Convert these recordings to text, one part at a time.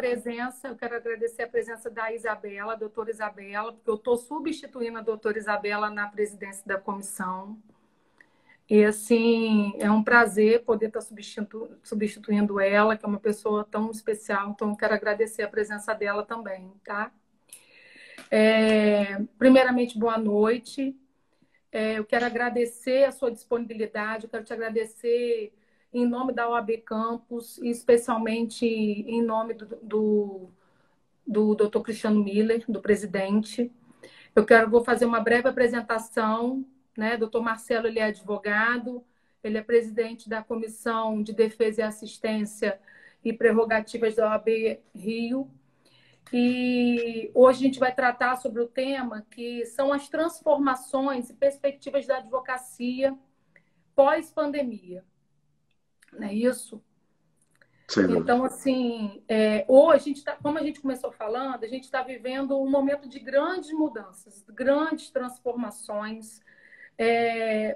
presença, eu quero agradecer a presença da Isabela, a doutora Isabela, porque eu estou substituindo a doutora Isabela na presidência da comissão. E, assim, é um prazer poder estar substituindo ela, que é uma pessoa tão especial. Então, eu quero agradecer a presença dela também, tá? Primeiramente, boa noite. Eu quero agradecer a sua disponibilidade, eu quero te agradecer em nome da OAB Campus, e especialmente em nome do Dr. Cristiano Miller, do presidente. Vou fazer uma breve apresentação, né? Dr. Marcelo, ele é advogado, ele é presidente da Comissão de Defesa e Assistência e Prerrogativas da OAB Rio. E hoje a gente vai tratar sobre o tema que são as transformações e perspectivas da advocacia pós-pandemia. Não é isso? Sim. Então, assim, hoje, como a gente começou falando, a gente está vivendo um momento de grandes mudanças, grandes transformações.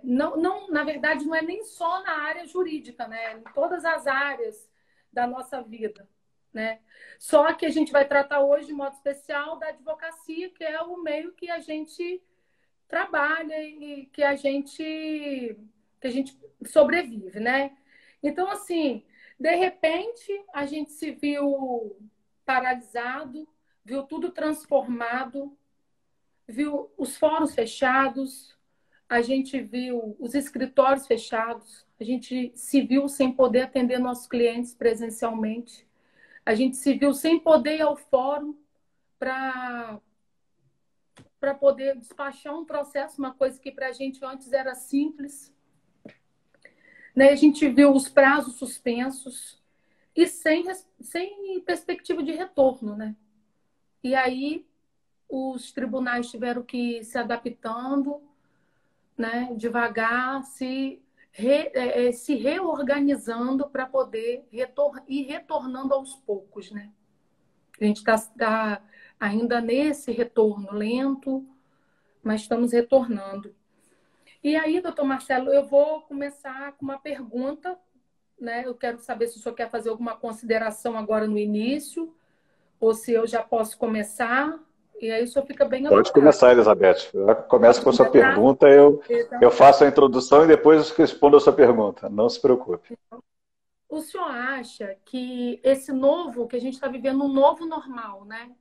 Na verdade, não é nem só na área jurídica, né? Em todas as áreas da nossa vida, né? Só que a gente vai tratar hoje, de modo especial, da advocacia, que é o meio que a gente trabalha e que a gente sobrevive, né? Então, assim, de repente, a gente se viu paralisado, viu tudo transformado, viu os fóruns fechados, a gente viu os escritórios fechados, a gente se viu sem poder atender nossos clientes presencialmente, a gente se viu sem poder ir ao fórum para poder despachar um processo, uma coisa que para a gente antes era simples. Né? A gente viu os prazos suspensos e sem perspectiva de retorno. Né? E aí os tribunais tiveram que ir se adaptando, né? Devagar, se reorganizando para poder ir retornando aos poucos. Né? A gente está ainda nesse retorno lento, mas estamos retornando. E aí, doutor Marcelo, eu vou começar com uma pergunta, né? Eu quero saber se o senhor quer fazer alguma consideração agora no início, ou se eu já posso começar, e aí o senhor fica bem à vontade. Pode começar, Elizabeth. Começa com a sua pergunta, eu faço a introdução e depois respondo a sua pergunta. Não se preocupe. O senhor acha que esse novo, que a gente está vivendo um novo normal, né?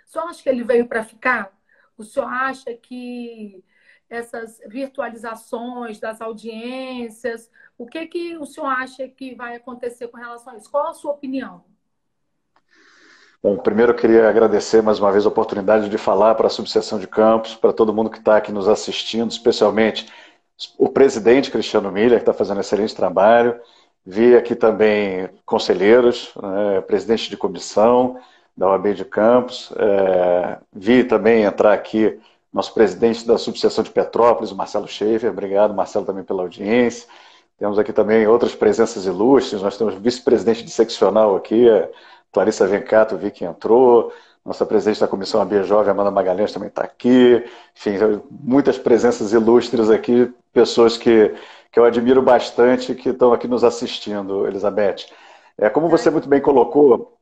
O senhor acha que ele veio para ficar? O senhor acha que essas virtualizações das audiências, o que o senhor acha que vai acontecer com relação a isso? Qual a sua opinião? Bom, primeiro eu queria agradecer mais uma vez a oportunidade de falar para a Subseção de Campos, para todo mundo que está aqui nos assistindo, especialmente o presidente Cristiano Miller, que está fazendo um excelente trabalho. Vi aqui também conselheiros, né, presidente de comissão da OAB de Campos. Vi também entrar aqui nosso presidente da Subseção de Petrópolis, o Marcelo Schaefer. Obrigado, Marcelo, também pela audiência. Temos aqui também outras presenças ilustres. Nós temos o vice-presidente de seccional aqui, Clarissa Vencato, vi que entrou. Nossa presidente da Comissão AB Jovem, Amanda Magalhães, também está aqui. Enfim, muitas presenças ilustres aqui, pessoas que eu admiro bastante, que estão aqui nos assistindo, Elizabeth. Como você muito bem colocou,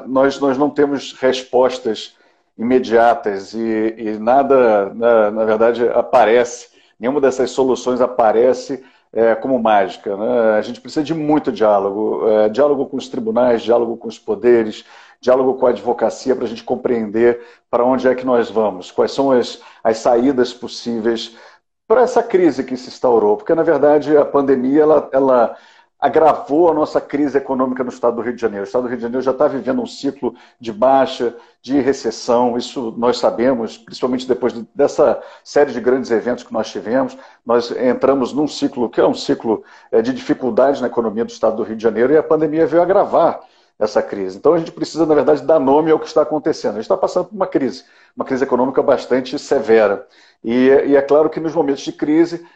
nós não temos respostas imediatas e nada, na verdade, aparece, nenhuma dessas soluções aparece como mágica. Né? A gente precisa de muito diálogo, diálogo com os tribunais, diálogo com os poderes, diálogo com a advocacia para a gente compreender para onde é que nós vamos, quais são as saídas possíveis para essa crise que se instaurou, porque na verdade a pandemia ela agravou a nossa crise econômica no estado do Rio de Janeiro. O estado do Rio de Janeiro já está vivendo um ciclo de baixa, de recessão, isso nós sabemos, principalmente depois dessa série de grandes eventos que nós tivemos. Nós entramos num ciclo que é um ciclo de dificuldade na economia do estado do Rio de Janeiro e a pandemia veio agravar essa crise. Então a gente precisa, na verdade, dar nome ao que está acontecendo. A gente está passando por uma crise econômica bastante severa. E é claro que nos momentos de crise,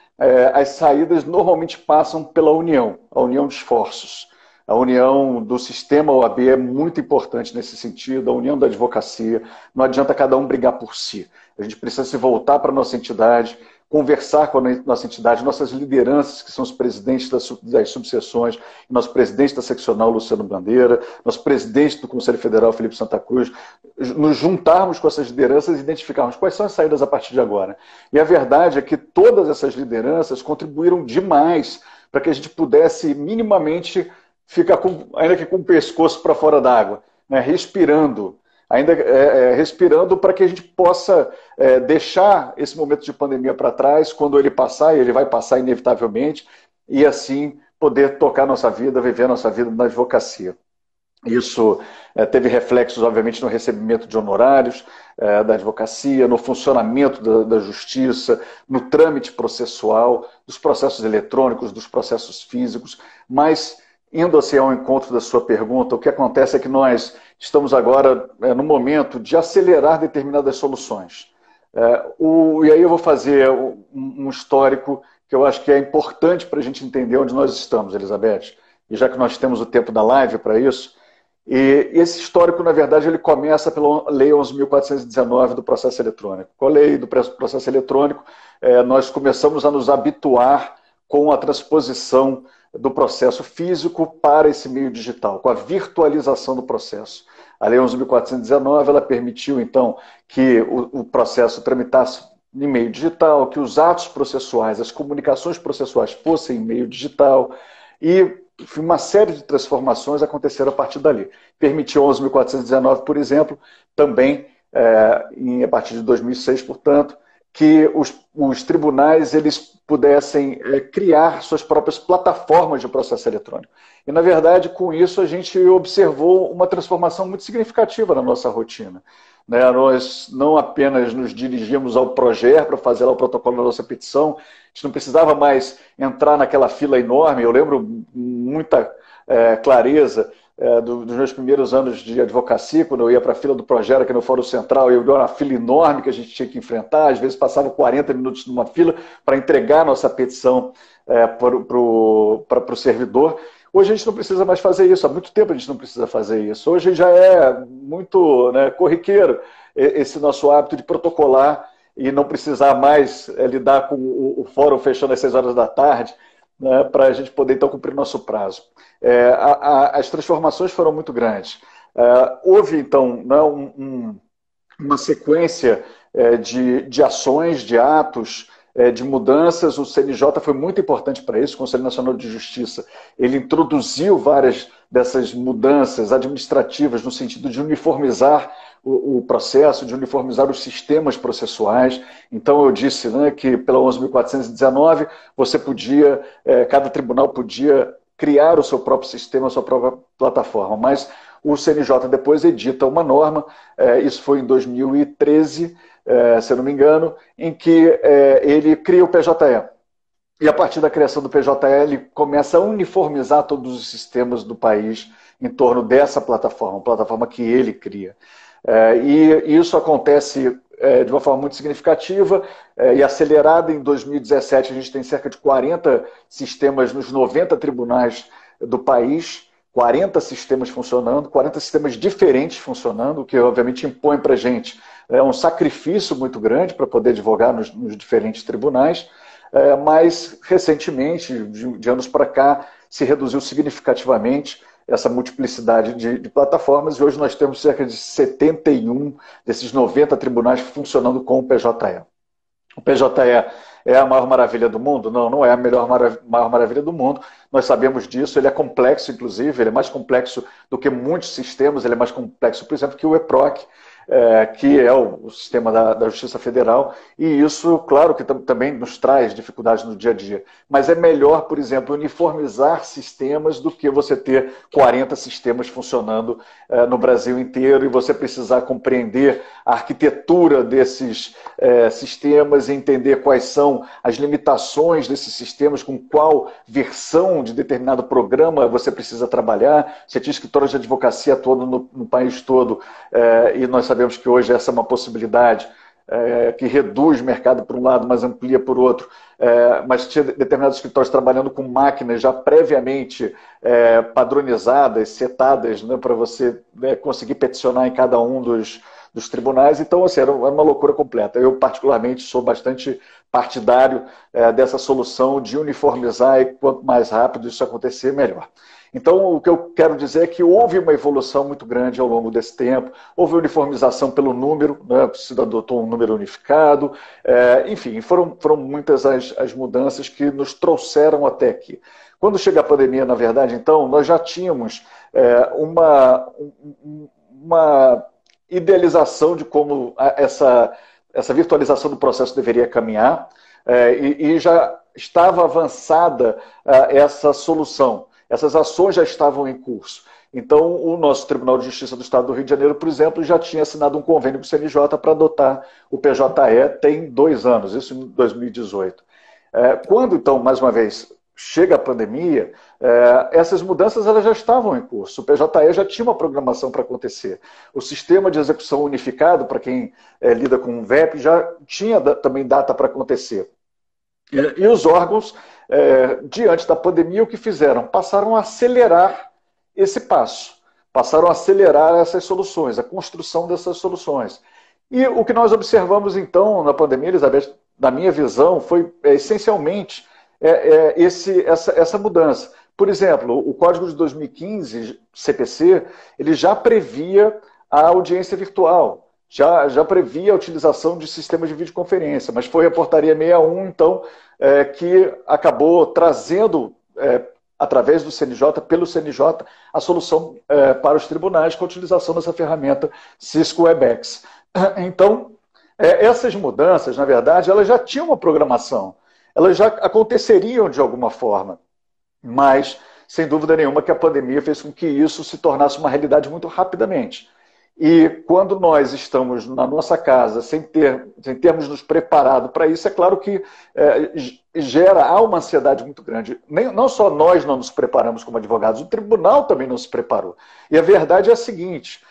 as saídas normalmente passam pela união, a união de esforços. A união do sistema OAB é muito importante nesse sentido, a união da advocacia. Não adianta cada um brigar por si. A gente precisa se voltar para a nossa entidade, conversar com a nossa entidade, nossas lideranças, que são os presidentes das subseções, nosso presidente da seccional, Luciano Bandeira, nosso presidente do Conselho Federal, Felipe Santa Cruz, nos juntarmos com essas lideranças e identificarmos quais são as saídas a partir de agora. E a verdade é que todas essas lideranças contribuíram demais para que a gente pudesse minimamente ficar, ainda que com o pescoço para fora d'água, né, respirando, respirando para que a gente possa deixar esse momento de pandemia para trás, quando ele passar, e ele vai passar inevitavelmente, e assim poder tocar nossa vida, viver a nossa vida na advocacia. Isso teve reflexos, obviamente, no recebimento de honorários da advocacia, no funcionamento da justiça, no trâmite processual, dos processos eletrônicos, dos processos físicos, mas, indo assim ao encontro da sua pergunta, o que acontece é que nós estamos agora no momento de acelerar determinadas soluções. E aí eu vou fazer um histórico que eu acho que é importante para a gente entender onde nós estamos, Elizabeth, e já que nós temos o tempo da live para isso. E esse histórico, na verdade, ele começa pela Lei 11.419 do processo eletrônico. Com a lei do processo eletrônico, nós começamos a nos habituar com a transposição do processo físico para esse meio digital, com a virtualização do processo. A Lei 11.419 ela permitiu, então, que o processo tramitasse em meio digital, que os atos processuais, as comunicações processuais fossem em meio digital, e uma série de transformações aconteceram a partir dali. Permitiu 11.419, por exemplo, também, a partir de 2006, portanto, que os tribunais eles pudessem criar suas próprias plataformas de processo eletrônico. E, na verdade, com isso, a gente observou uma transformação muito significativa na nossa rotina. Nós não apenas nos dirigíamos ao Proger para fazer lá o protocolo da nossa petição, a gente não precisava mais entrar naquela fila enorme. Eu lembro muita clareza dos meus primeiros anos de advocacia, quando eu ia para a fila do Proger aqui no Fórum Central, eu ia uma fila enorme que a gente tinha que enfrentar, às vezes passava 40 minutos numa fila para entregar a nossa petição para o servidor. Hoje a gente não precisa mais fazer isso, há muito tempo a gente não precisa fazer isso. Hoje já é muito corriqueiro esse nosso hábito de protocolar e não precisar mais lidar com o fórum fechando às 6 horas da tarde, para a gente poder então cumprir nosso prazo. As transformações foram muito grandes. Houve então uma sequência de ações, de atos, de mudanças. O CNJ foi muito importante para isso, o Conselho Nacional de Justiça. Ele introduziu várias dessas mudanças administrativas no sentido de uniformizar o processo, de uniformizar os sistemas processuais. Então eu disse que pela 11.419 você podia, cada tribunal podia criar o seu próprio sistema, a sua própria plataforma, mas o CNJ depois edita uma norma, isso foi em 2013, se eu não me engano, em que ele cria o PJE. E a partir da criação do PJE, ele começa a uniformizar todos os sistemas do país em torno dessa plataforma que ele cria. E isso acontece de uma forma muito significativa e acelerada. Em 2017, a gente tem cerca de 40 sistemas nos 90 tribunais do país, 40 sistemas funcionando, 40 sistemas diferentes funcionando, o que obviamente impõe para a gente um sacrifício muito grande para poder advogar nos diferentes tribunais, mas recentemente, de anos para cá, se reduziu significativamente essa multiplicidade de plataformas, e hoje nós temos cerca de 71 desses 90 tribunais funcionando com o PJE. O PJE é a maior maravilha do mundo? Não, não é a maior maravilha do mundo. Nós sabemos disso, ele é complexo, inclusive, ele é mais complexo do que muitos sistemas, ele é mais complexo, por exemplo, que o EPROC, que é o sistema da Justiça Federal, e isso, claro, que também nos traz dificuldades no dia a dia. Mas é melhor, por exemplo, uniformizar sistemas do que você ter 40 sistemas funcionando no Brasil inteiro e você precisar compreender a arquitetura desses sistemas e entender quais são as limitações desses sistemas, com qual versão de determinado programa você precisa trabalhar. Você tinha escritórios de advocacia atuando no país todo, e nós sabemos que hoje essa é uma possibilidade que reduz o mercado por um lado, mas amplia por outro. Mas tinha determinados escritórios trabalhando com máquinas já previamente padronizadas, setadas, para você conseguir peticionar em cada um dos tribunais. Então, assim, era uma loucura completa. Eu, particularmente, sou bastante partidário dessa solução de uniformizar, e quanto mais rápido isso acontecer, melhor. Então, o que eu quero dizer é que houve uma evolução muito grande ao longo desse tempo, houve uniformização pelo número, né, se adotou um número unificado, enfim, foram muitas as mudanças que nos trouxeram até aqui. Quando chega a pandemia, na verdade, então, nós já tínhamos uma idealização de como essa virtualização do processo deveria caminhar, e já estava avançada essa solução. Essas ações já estavam em curso. Então, o nosso Tribunal de Justiça do Estado do Rio de Janeiro, por exemplo, já tinha assinado um convênio com o CNJ para adotar o PJE tem 2 anos, isso em 2018. Quando, então, mais uma vez, chega a pandemia, essas mudanças elas já estavam em curso. O PJE já tinha uma programação para acontecer. O sistema de execução unificado, para quem lida com o VEP, já tinha também data para acontecer. E os órgãos, diante da pandemia, o que fizeram? Passaram a acelerar esse passo. Passaram a acelerar essas soluções, a construção dessas soluções. E o que nós observamos, então, na pandemia, Elizabeth, na minha visão, foi essencialmente essa mudança. Por exemplo, o Código de 2015, CPC, ele já previa a audiência virtual. Já previa a utilização de sistemas de videoconferência, mas foi a portaria 61, então, que acabou trazendo, através do CNJ, pelo CNJ, a solução para os tribunais com a utilização dessa ferramenta Cisco Webex. Então, essas mudanças, na verdade, elas já tinham uma programação, elas já aconteceriam de alguma forma, mas, sem dúvida nenhuma, que a pandemia fez com que isso se tornasse uma realidade muito rapidamente. E quando nós estamos na nossa casa, sem termos nos preparado para isso, é claro que há uma ansiedade muito grande. Não só nós não nos preparamos como advogados, o tribunal também não se preparou. E a verdade é a seguinte,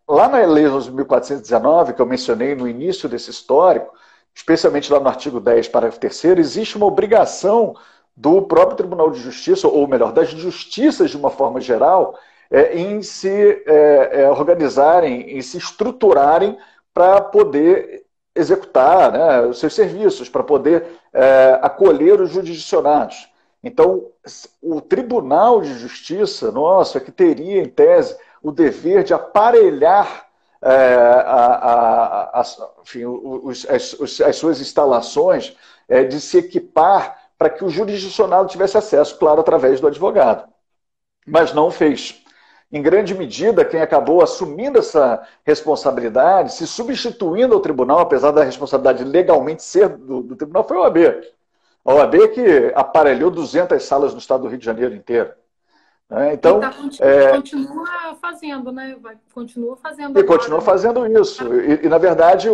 lá na Lei 11.419, que eu mencionei no início desse histórico, especialmente lá no artigo 10, parágrafo 3º, existe uma obrigação do próprio Tribunal de Justiça, ou melhor, das justiças de uma forma geral, em se organizarem, em se estruturarem para poder executar, né, os seus serviços, para poder acolher os jurisdicionados. Então, o Tribunal de Justiça, nosso, é que teria, em tese, o dever de aparelhar enfim, as suas instalações, de se equipar para que o jurisdicionado tivesse acesso, claro, através do advogado. Mas não fez. Em grande medida, quem acabou assumindo essa responsabilidade, se substituindo ao tribunal, apesar da responsabilidade legalmente ser do tribunal, foi a OAB. A OAB que aparelhou 200 salas no estado do Rio de Janeiro inteiro. Então, continua fazendo, né? Continua fazendo. E continua fazendo isso. E na verdade,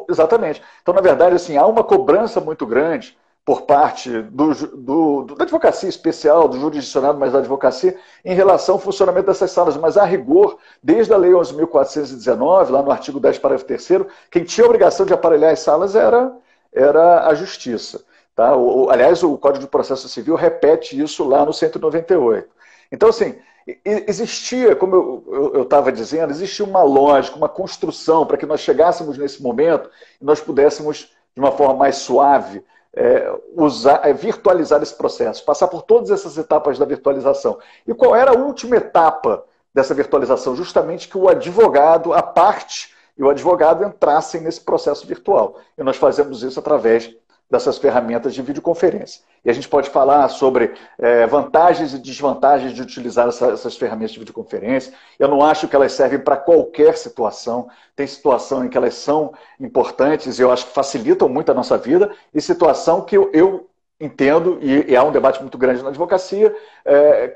exatamente. Então, na verdade, assim, há uma cobrança muito grande por parte da advocacia especial, do jurisdicionado, mas da advocacia, em relação ao funcionamento dessas salas. Mas, a rigor, desde a Lei 11.419, lá no artigo 10, parágrafo 3º, quem tinha a obrigação de aparelhar as salas era a Justiça. Tá? Aliás, o Código de Processo Civil repete isso lá no 198. Então, assim, existia, como eu estava dizendo, existia uma lógica, uma construção para que nós chegássemos nesse momento e nós pudéssemos, de uma forma mais suave, virtualizar esse processo, passar por todas essas etapas da virtualização. E qual era a última etapa dessa virtualização? Justamente que o advogado, a parte e o advogado entrassem nesse processo virtual. E nós fazemos isso através dessas ferramentas de videoconferência. E a gente pode falar sobre vantagens e desvantagens de utilizar essas ferramentas de videoconferência. Eu não acho que elas servem para qualquer situação. Tem situação em que elas são importantes e eu acho que facilitam muito a nossa vida, e situação que eu entendo, e há um debate muito grande na advocacia,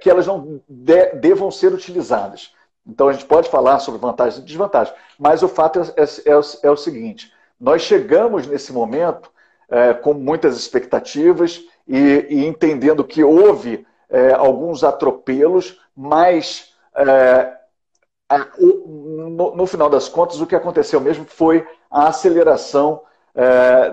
que elas não devam ser utilizadas. Então a gente pode falar sobre vantagens e desvantagens, mas o fato é o seguinte, nós chegamos nesse momento com muitas expectativas e entendendo que houve alguns atropelos, mas no final das contas o que aconteceu mesmo foi a aceleração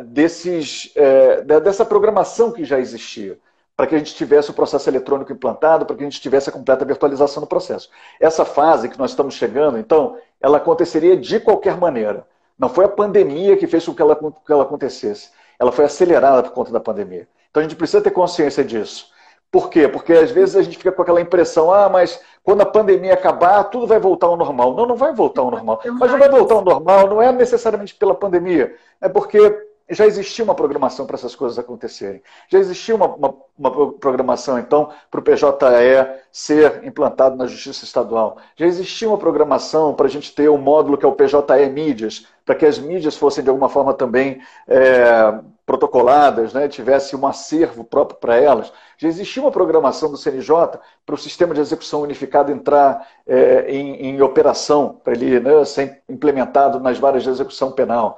dessa programação que já existia, para que a gente tivesse o processo eletrônico implantado, para que a gente tivesse a completa virtualização do processo. Essa fase que nós estamos chegando, então, ela aconteceria de qualquer maneira. Não foi a pandemia que fez com que ela acontecesse. ela foi acelerada por conta da pandemia. Então a gente precisa ter consciência disso. Por quê? Porque às vezes a gente fica com aquela impressão, mas quando a pandemia acabar, tudo vai voltar ao normal. Não, não vai voltar ao normal. Mas não vai voltar ao normal, não é necessariamente pela pandemia, é porque já existia uma programação para essas coisas acontecerem. Já existia uma programação, então, para o PJE ser implantado na Justiça Estadual. Já existia uma programação para a gente ter um módulo que é o PJE Mídias, para que as mídias fossem, de alguma forma, também protocoladas, né? Tivesse um acervo próprio para elas. Já existia uma programação do CNJ para o sistema de execução unificado entrar em operação, para ele, né, ser implementado nas varas de execução penal.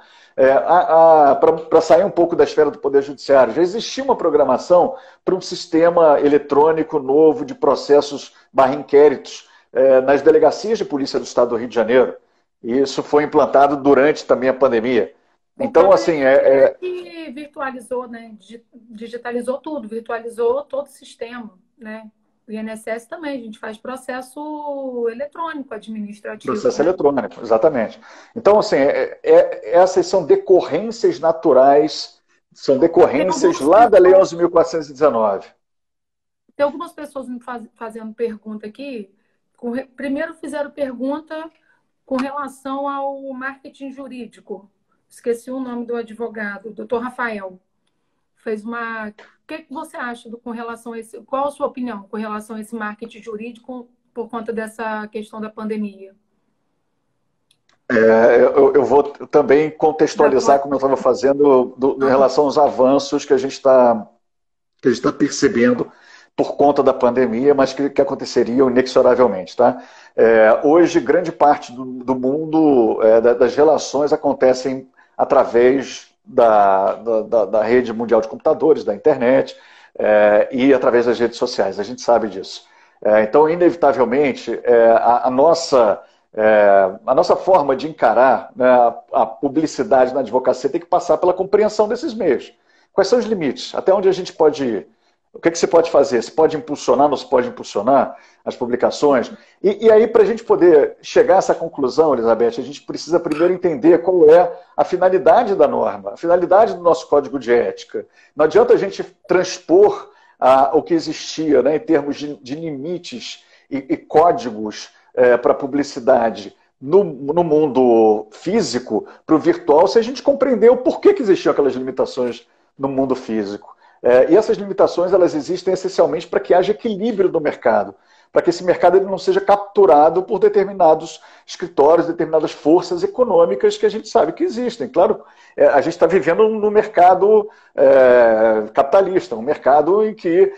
Para sair um pouco da esfera do Poder Judiciário, já existia uma programação para um sistema eletrônico novo de processos /inquéritos nas delegacias de polícia do Estado do Rio de Janeiro. E isso foi implantado durante também a pandemia. Então, assim... que virtualizou, né? Digitalizou tudo, virtualizou todo o sistema, né? O INSS também, a gente faz processo eletrônico administrativo. Processo eletrônico, exatamente. Então, assim, essas são decorrências naturais, são decorrências lá da Lei 11.419. Tem algumas pessoas me fazendo pergunta aqui. Primeiro fizeram pergunta com relação ao marketing jurídico. Esqueci o nome do advogado, doutor Rafael. Fez uma... O que você acha com relação a esse... Qual a sua opinião com relação a esse marketing jurídico por conta dessa questão da pandemia? Eu vou também contextualizar, como eu estava fazendo, em relação aos avanços que a gente está percebendo por conta da pandemia, mas que aconteceriam inexoravelmente. Tá? Hoje, grande parte do mundo, das relações, acontecem através da rede mundial de computadores, da internet, e através das redes sociais. A gente sabe disso. Então, inevitavelmente, a nossa forma de encarar, né, a publicidade na advocacia tem que passar pela compreensão desses meios. Quais são os limites? Até onde a gente pode ir? O que você pode fazer? Você pode impulsionar, não se pode impulsionar as publicações? E aí, para a gente poder chegar a essa conclusão, Elizabeth, a gente precisa primeiro entender qual é a finalidade da norma, a finalidade do nosso código de ética. Não adianta a gente transpor o que existia, né, em termos de limites e códigos para publicidade no mundo físico para o virtual, se a gente compreender o porquê que existiam aquelas limitações no mundo físico. E essas limitações, elas existem essencialmente para que haja equilíbrio no mercado, para que esse mercado ele não seja capturado por determinados escritórios, determinadas forças econômicas que a gente sabe que existem. Claro, a gente está vivendo num mercado capitalista, um mercado em que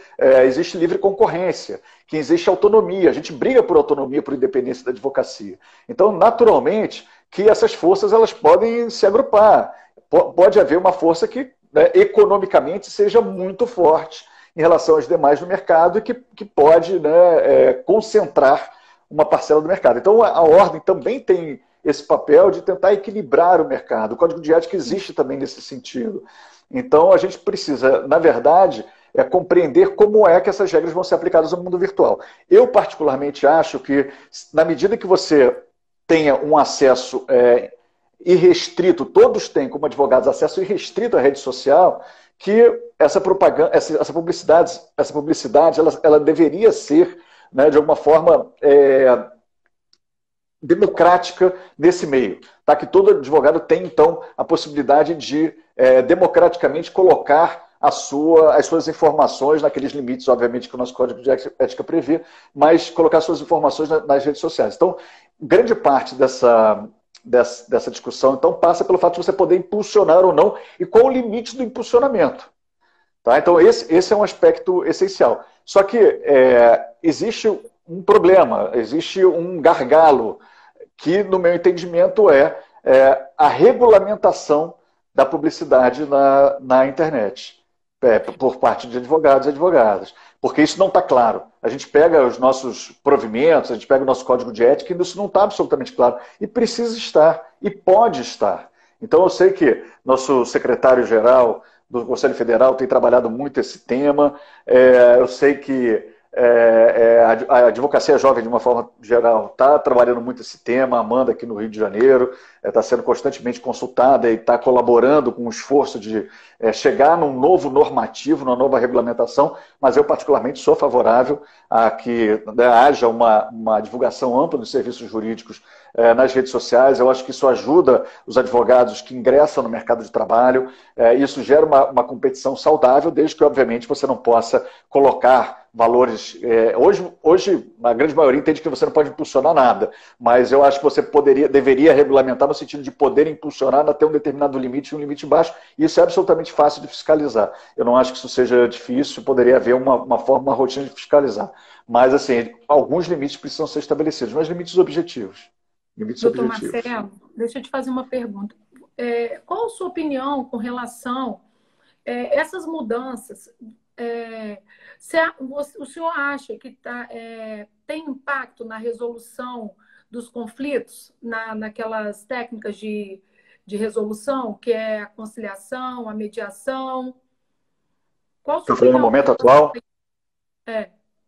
existe livre concorrência, que existe autonomia. A gente briga por autonomia, por independência da advocacia. Então, naturalmente, que essas forças elas podem se agrupar. Pode haver uma força que economicamente seja muito forte em relação aos demais no mercado e que pode, né, concentrar uma parcela do mercado. Então, a ordem também tem esse papel de tentar equilibrar o mercado. O Código de Ética existe também nesse sentido. Então, a gente precisa, na verdade, compreender como é que essas regras vão ser aplicadas no mundo virtual. Eu, particularmente, acho que, na medida que você tenha um acesso irrestrito, todos têm, como advogados, acesso irrestrito à rede social, que essa propaganda, essa publicidade ela deveria ser, né, de alguma forma, democrática nesse meio. Tá? Que todo advogado tem, então, a possibilidade de democraticamente colocar as suas informações naqueles limites, obviamente, que o nosso Código de Ética prevê, mas colocar suas informações nas redes sociais. Então, grande parte dessa discussão, então, passa pelo fato de você poder impulsionar ou não e qual o limite do impulsionamento. Tá? Então, esse é um aspecto essencial. Só que existe um problema, existe um gargalo, que, no meu entendimento, é a regulamentação da publicidade na internet, por parte de advogados e advogadas. Porque isso não está claro. A gente pega os nossos provimentos, a gente pega o nosso código de ética e isso não está absolutamente claro. E precisa estar, e pode estar. Então eu sei que nosso secretário-geral do Conselho Federal tem trabalhado muito esse tema. Eu sei que a advocacia jovem, de uma forma geral, está trabalhando muito esse tema. A Amanda, aqui no Rio de Janeiro, está sendo constantemente consultada e está colaborando com o esforço de chegar num novo normativo, numa nova regulamentação, mas eu particularmente sou favorável a que, né, haja uma divulgação ampla dos serviços jurídicos nas redes sociais. Eu acho que isso ajuda os advogados que ingressam no mercado de trabalho, isso gera uma competição saudável, desde que, obviamente, você não possa colocar valores. Hoje, a grande maioria entende que você não pode impulsionar nada, mas eu acho que você deveria regulamentar no sentido de poder impulsionar até um determinado limite, um limite baixo, e isso é absolutamente fácil de fiscalizar. Eu não acho que isso seja difícil, poderia haver uma forma, uma rotina de fiscalizar. Mas, assim, alguns limites precisam ser estabelecidos, mas limites objetivos. Doutor Marcelo, deixa eu te fazer uma pergunta. Qual a sua opinião com relação a essas mudanças? O senhor acha que tem impacto na resolução dos conflitos, naquelas técnicas de resolução, que é a conciliação, a mediação? Qual a sua opinião? Estou falando no momento atual?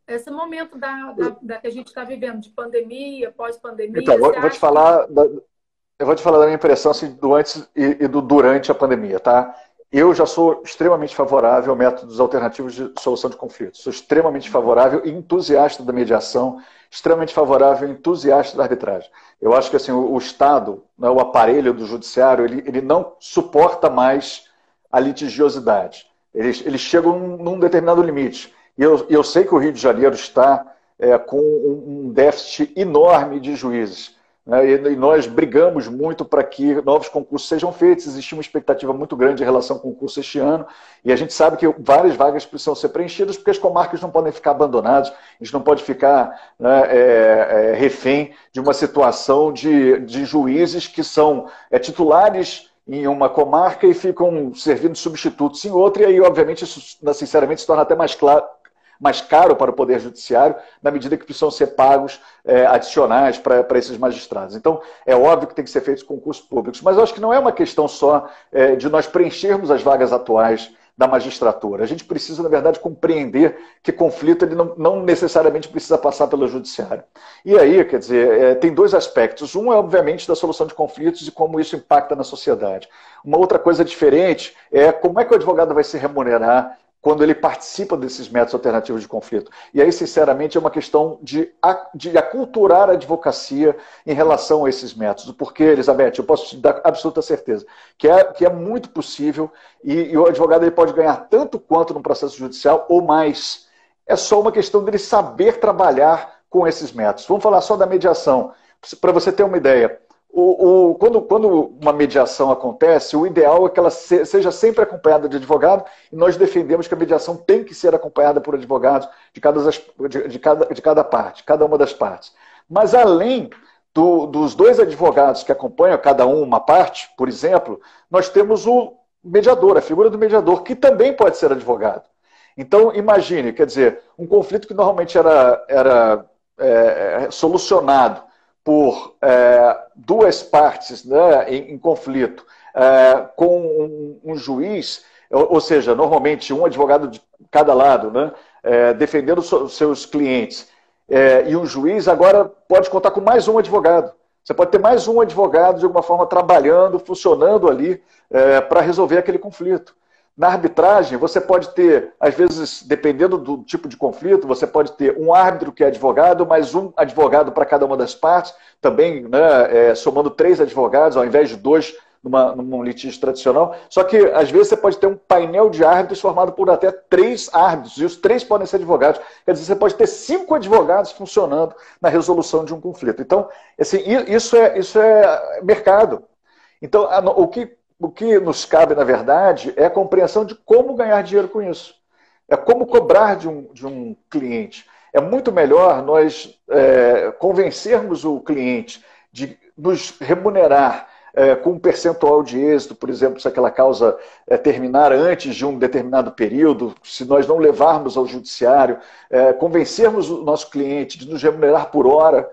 Esse momento que a gente está vivendo, de pandemia, pós-pandemia. Então, eu vou te falar da minha impressão assim, do antes e do durante a pandemia, tá? Eu já sou extremamente favorável a métodos alternativos de solução de conflitos. Sou extremamente favorável e entusiasta da mediação, extremamente favorável e entusiasta da arbitragem. Eu acho que assim, o Estado, né, o aparelho do judiciário, ele não suporta mais a litigiosidade. Eles chegam num determinado limite. E eu sei que o Rio de Janeiro está com um déficit enorme de juízes, né? E nós brigamos muito para que novos concursos sejam feitos. Existia uma expectativa muito grande em relação ao concurso este ano, e a gente sabe que várias vagas precisam ser preenchidas, porque as comarcas não podem ficar abandonadas, a gente não pode ficar, né, refém de uma situação de juízes que são titulares em uma comarca e ficam servindo substitutos em outra, e aí, obviamente, isso, sinceramente, se torna até mais caro para o Poder Judiciário, na medida que precisam ser pagos adicionais para esses magistrados. Então, é óbvio que tem que ser feito concursos públicos, mas eu acho que não é uma questão só de nós preenchermos as vagas atuais da magistratura. A gente precisa, na verdade, compreender que conflito ele não necessariamente precisa passar pelo judiciário. E aí, quer dizer, tem dois aspectos. Um é, obviamente, da solução de conflitos e como isso impacta na sociedade. Uma outra coisa diferente é como é que o advogado vai se remunerar quando ele participa desses métodos alternativos de conflito. E aí, sinceramente, é uma questão de aculturar a advocacia em relação a esses métodos. Porque, Elizabeth, eu posso te dar absoluta certeza que é muito possível e o advogado ele pode ganhar tanto quanto no processo judicial ou mais. É só uma questão dele saber trabalhar com esses métodos. Vamos falar só da mediação. Para você ter uma ideia, quando uma mediação acontece, o ideal é que ela seja sempre acompanhada de advogado, e nós defendemos que a mediação tem que ser acompanhada por advogados de cada parte, cada uma das partes. Mas além dos dois advogados que acompanham cada uma parte, por exemplo, nós temos o mediador, a figura do mediador, que também pode ser advogado. Então, imagine, quer dizer, um conflito que normalmente era solucionado por duas partes, né, em conflito, com um juiz, ou seja, normalmente um advogado de cada lado, né, defendendo os seus clientes, e o juiz agora pode contar com mais um advogado. Você pode ter mais um advogado, de alguma forma, trabalhando, funcionando ali, para resolver aquele conflito. Na arbitragem, você pode ter, às vezes, dependendo do tipo de conflito, você pode ter um árbitro que é advogado, mais um advogado para cada uma das partes, também, né, somando 3 advogados, ao invés de 2 num litígio tradicional. Só que, às vezes, você pode ter um painel de árbitros formado por até 3 árbitros, e os 3 podem ser advogados. Quer dizer, você pode ter 5 advogados funcionando na resolução de um conflito. Então, assim, isso é mercado. Então, o que nos cabe, na verdade, é a compreensão de como ganhar dinheiro com isso. É como cobrar de um cliente. É muito melhor nós convencermos o cliente de nos remunerar com um percentual de êxito, por exemplo, se aquela causa terminar antes de um determinado período, se nós não levarmos ao judiciário, convencermos o nosso cliente de nos remunerar por hora,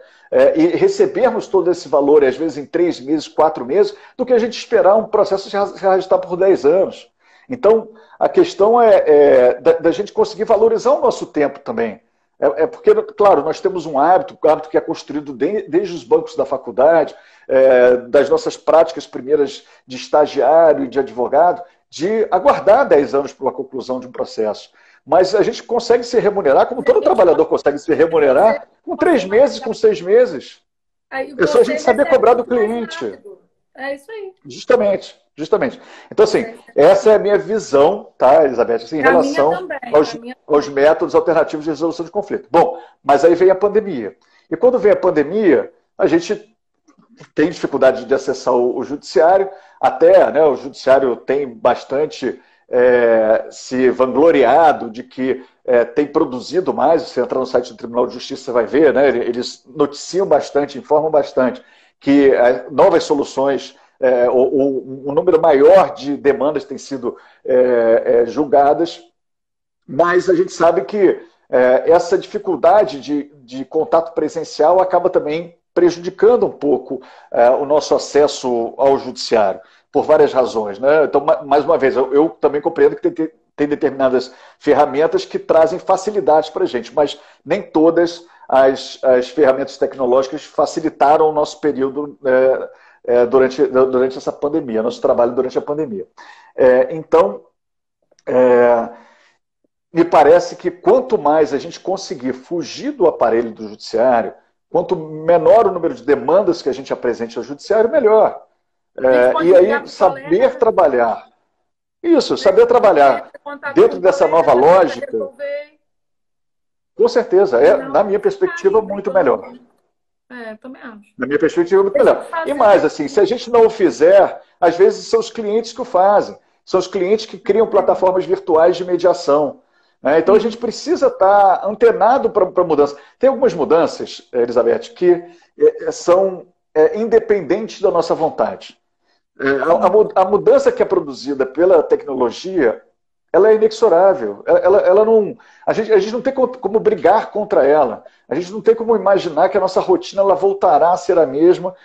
e recebermos todo esse valor, às vezes em 3 meses, 4 meses, do que a gente esperar um processo se arrastar por 10 anos. Então, a questão da gente conseguir valorizar o nosso tempo também. Porque, claro, nós temos um hábito que é construído desde os bancos da faculdade, das nossas práticas primeiras de estagiário e de advogado, de aguardar 10 anos para a conclusão de um processo. Mas a gente consegue se remunerar, como todo trabalhador consegue se remunerar, com 3 meses, com 6 meses. É só a gente saber cobrar do cliente. É isso aí. Justamente. Então, assim, essa é a minha visão, tá, Elizabeth, assim, em relação aos métodos alternativos de resolução de conflito. Bom, mas aí vem a pandemia. E quando vem a pandemia, a gente tem dificuldade de acessar o judiciário, até, né, o judiciário tem bastante se vangloriado de que tem produzido mais. Se entrar no site do Tribunal de Justiça, você vai ver, né, eles noticiam bastante, informam bastante que novas soluções, um número maior de demandas têm sido julgadas, mas a gente sabe que essa dificuldade de contato presencial acaba também prejudicando um pouco o nosso acesso ao judiciário, por várias razões, né? Então, mais uma vez, eu também compreendo que tem determinadas ferramentas que trazem facilidades para a gente, mas nem todas as ferramentas tecnológicas facilitaram o nosso período durante essa pandemia, nosso trabalho durante a pandemia. Então, me parece que quanto mais a gente conseguir fugir do aparelho do judiciário, quanto menor o número de demandas que a gente apresente ao judiciário, melhor. E aí, saber trabalhar. Isso, saber trabalhar dentro dessa nova lógica. Com certeza, na minha perspectiva, muito melhor. Também acho. Na minha perspectiva, muito melhor. E mais, assim, se a gente não o fizer, às vezes são os clientes que o fazem. São os clientes que criam plataformas virtuais de mediação. Então a gente precisa estar antenado para mudança. Tem algumas mudanças, Elizabeth, que são independentes da nossa vontade. A mudança que é produzida pela tecnologia, ela é inexorável. Ela não, a gente não tem como brigar contra ela. A gente não tem como imaginar que a nossa rotina ela voltará a ser a mesma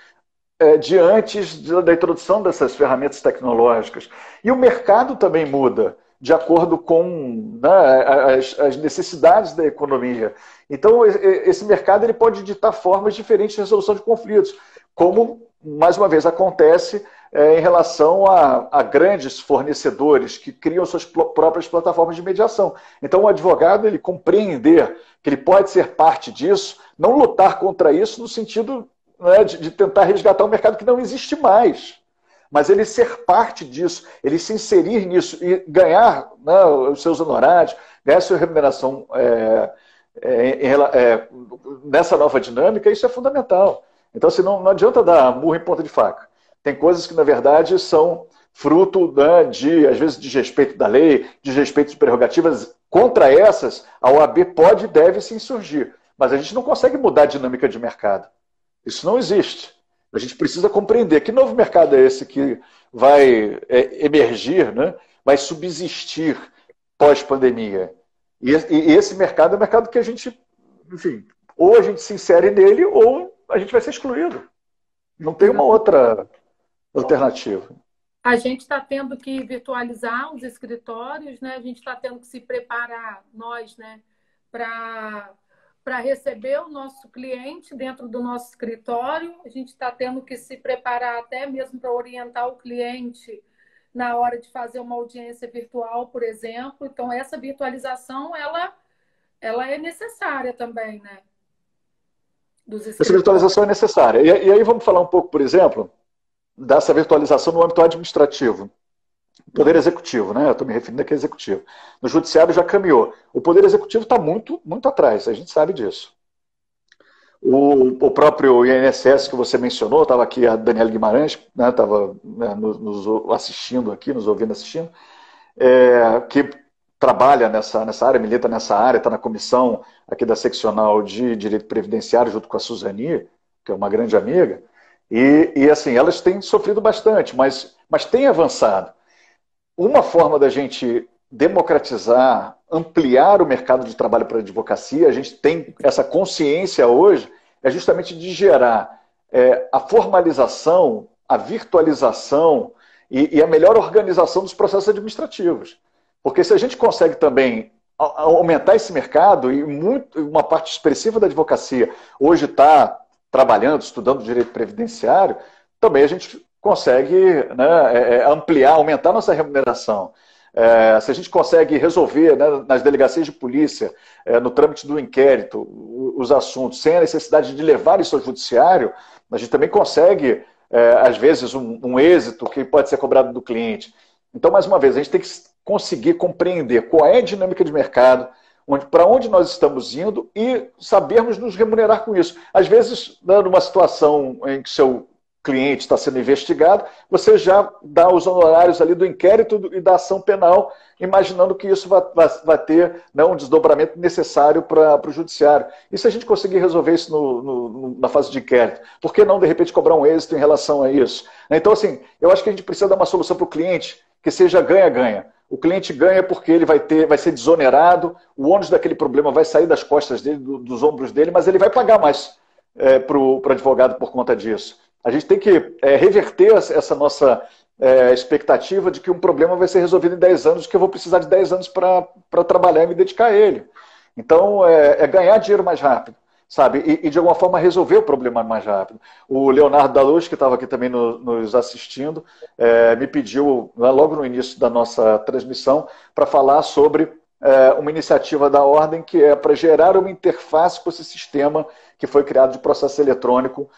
de antes da introdução dessas ferramentas tecnológicas. E o mercado também muda de acordo com, né, as necessidades da economia. Então, esse mercado ele pode ditar formas diferentes de resolução de conflitos, como, mais uma vez, acontece em relação a grandes fornecedores que criam suas próprias plataformas de mediação. Então, o advogado ele compreender que ele pode ser parte disso, não lutar contra isso no sentido, né, de tentar resgatar um mercado que não existe mais. Mas ele ser parte disso, ele se inserir nisso e ganhar, né, os seus honorários, ganhar a sua remuneração nessa nova dinâmica, isso é fundamental. Então, assim, não adianta dar murro em ponta de faca. Tem coisas que, na verdade, são fruto, né, às vezes, de desrespeito da lei, de desrespeito de prerrogativas. Contra essas, a OAB pode e deve se insurgir. Mas a gente não consegue mudar a dinâmica de mercado. Isso não existe. A gente precisa compreender que novo mercado é esse que vai emergir, né, vai subsistir pós-pandemia. E esse mercado é um mercado que a gente, enfim, ou a gente se insere nele ou a gente vai ser excluído. Não tem uma outra alternativa. A gente está tendo que virtualizar os escritórios, né? A gente está tendo que se preparar, nós, né, para receber o nosso cliente dentro do nosso escritório. A gente está tendo que se preparar até mesmo para orientar o cliente na hora de fazer uma audiência virtual, por exemplo. Então, essa virtualização, ela é necessária também, né? Essa virtualização é necessária. E aí vamos falar um pouco, por exemplo, dessa virtualização no âmbito administrativo. Poder Executivo, né? Eu estou me referindo aqui ao Executivo. No Judiciário já caminhou. O Poder Executivo está muito, muito atrás, a gente sabe disso. O próprio INSS que você mencionou, estava aqui a Daniela Guimarães, né? Estava, né, nos assistindo aqui, nos ouvindo assistindo, que trabalha nessa área, milita nessa área, está na comissão aqui da seccional de Direito Previdenciário, junto com a Suzani, que é uma grande amiga, e assim, elas têm sofrido bastante, mas têm avançado. Uma forma da gente democratizar, ampliar o mercado de trabalho para a advocacia, a gente tem essa consciência hoje, é justamente de gerar a formalização, a virtualização e a melhor organização dos processos administrativos. Porque se a gente consegue também aumentar esse mercado e uma parte expressiva da advocacia hoje está trabalhando, estudando direito previdenciário, também a gente consegue, né, ampliar, aumentar nossa remuneração. Se a gente consegue resolver, né, nas delegacias de polícia, no trâmite do inquérito, os assuntos, sem a necessidade de levar isso ao judiciário, a gente também consegue, às vezes, um êxito que pode ser cobrado do cliente. Então, mais uma vez, a gente tem que conseguir compreender qual é a dinâmica de mercado, para onde nós estamos indo e sabermos nos remunerar com isso. Às vezes, numa situação em que seu cliente está sendo investigado, você já dá os honorários ali do inquérito e da ação penal, imaginando que isso vai ter, né, um desdobramento necessário para o judiciário. E se a gente conseguir resolver isso na fase de inquérito, por que não, de repente, cobrar um êxito em relação a isso? Então, assim, eu acho que a gente precisa dar uma solução para o cliente que seja ganha-ganha. O cliente ganha porque ele vai ser desonerado, o ônus daquele problema vai sair das costas dele, dos ombros dele, mas ele vai pagar mais para o advogado por conta disso. A gente tem que reverter essa nossa expectativa de que um problema vai ser resolvido em 10 anos, que eu vou precisar de 10 anos para trabalhar e me dedicar a ele. Então, ganhar dinheiro mais rápido, sabe? E de alguma forma resolver o problema mais rápido. O Leonardo da Luz, que estava aqui também nos assistindo, me pediu, logo no início da nossa transmissão, para falar sobre uma iniciativa da Ordem que é para gerar uma interface com esse sistema que foi criado de processo eletrônico